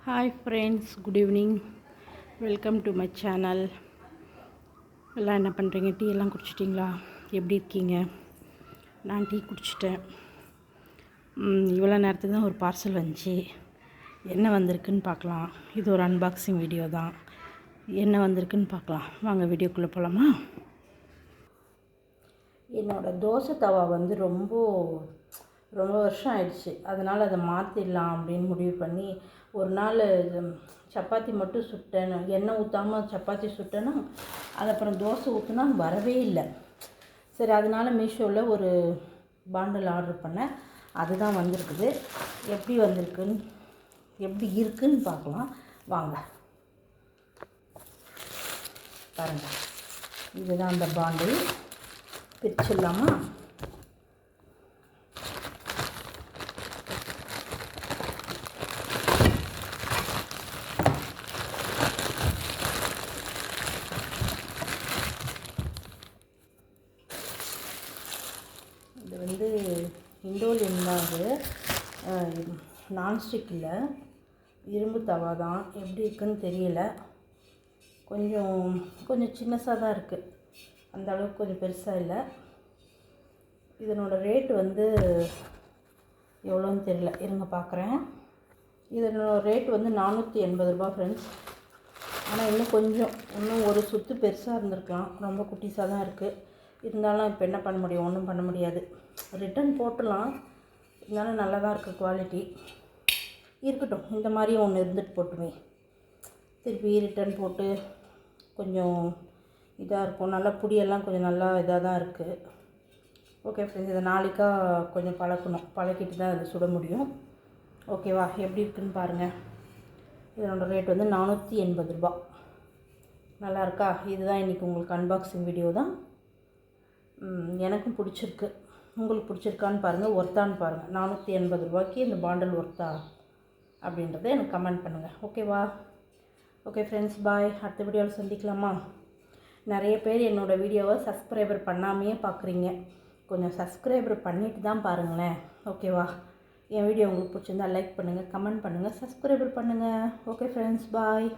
Hi friends, good evening. Welcome to my channel. எல்லாம் என்ன பண்ணுறீங்க? டீ எல்லாம் குடிச்சிட்டிங்களா? எப்படி இருக்கீங்க? நான் டீ குடிச்சிட்டேன். இவ்வளோ நேரத்துக்கு தான் ஒரு பார்சல் வந்துச்சு. என்ன வந்திருக்குன்னு பார்க்கலாம். இது ஒரு அன்பாக்சிங் வீடியோ தான். என்ன வந்திருக்குன்னு பார்க்கலாம். வாங்க வீடியோக்குள்ளே போகலாமா? என்னோடய தோசை தவா வந்து ரொம்ப வருஷம் ஆயிடுச்சு. அதனால் அதை மாற்றிடலாம் அப்படின்னு முடிவு பண்ணி ஒரு நாள் சப்பாத்தி மட்டும் சுட்டேன். எண்ணெய் ஊற்றாமல் சப்பாத்தி சுட்டேன்னா அது அப்புறம் தோசை ஊற்றினா வரவே இல்லை. சரி, அதனால் மீஷோவில் ஒரு பாண்டில் ஆர்டர் பண்ணேன். அதுதான் வந்திருக்குது. எப்படி இருக்குன்னு பார்க்கலாம் வாங்க. பாருங்கள், இதுதான் அந்த பாண்டில். பிரிச்சிடலாமா? இது வந்து இண்டோலியன் தான். அது நான்ஸ்டிக் இல்லை, இரும்பு தவா தான். எப்படி இருக்குன்னு தெரியல. கொஞ்சம் சின்னசாக தான் இருக்குது. அந்த அளவுக்கு கொஞ்சம் பெருசாக இல்லை. இதனோட ரேட்டு வந்து எவ்வளோன்னு தெரியல, இருங்க பார்க்குறேன். இதனோட ரேட் வந்து 480 ரூபா ஃப்ரெண்ட்ஸ். ஆனால் இன்னும் ஒரு சுற்று பெருசாக இருந்திருக்கலாம். ரொம்ப குட்டிஸாக தான் இருக்குது. இருந்தாலும் இப்போ என்ன பண்ண முடியும்? ஒன்றும் பண்ண முடியாது. ரிட்டன் போட்டுடலாம். இருந்தாலும் நல்லா தான் இருக்குது குவாலிட்டி. இருக்கட்டும், இந்த மாதிரி ஒன்று இருந்துட்டு போட்டுமே. திருப்பி ரிட்டன் போட்டு கொஞ்சம் இதாக இருக்கும். நல்லா புடியெல்லாம் கொஞ்சம் நல்லா இதாக தான் இருக்குது. ஓகே ஃப்ரெண்ட்ஸ், இதை நாளைக்கா கொஞ்சம் பழக்கிட்டு தான் அதை சுட முடியும். ஓகேவா? எப்படி இருக்குன்னு பாருங்கள். இதனோட ரேட் வந்து 480 ரூபா. நல்லா இருக்கா? இதுதான் இன்றைக்கி உங்களுக்கு அன்பாக்சிங் வீடியோ தான். எனக்கும் பிடிச்சிருக்கு. உங்களுக்கு பிடிச்சிருக்கான்னு பாருங்கள், ஒர்த்தான்னு பாருங்கள். 480 ரூபாய்க்கு இந்த பாண்டில் ஒர்த்தா அப்படின்றத எனக்கு கமெண்ட் பண்ணுங்கள். ஓகேவா? ஓகே ஃப்ரெண்ட்ஸ், பாய். அடுத்த வீடியோவில் சந்திக்கலாமா? நிறைய பேர் என்னோடய வீடியோவை சப்ஸ்கிரைபர் பண்ணாமையே பார்க்குறீங்க. கொஞ்சம் சப்ஸ்கிரைபர் பண்ணிவிட்டு தான் பாருங்களேன். ஓகேவா? என் வீடியோ உங்களுக்கு பிடிச்சிருந்தா லைக் பண்ணுங்கள், கமெண்ட் பண்ணுங்கள், சப்ஸ்கிரைபர் பண்ணுங்கள். ஓகே ஃப்ரெண்ட்ஸ், பாய்.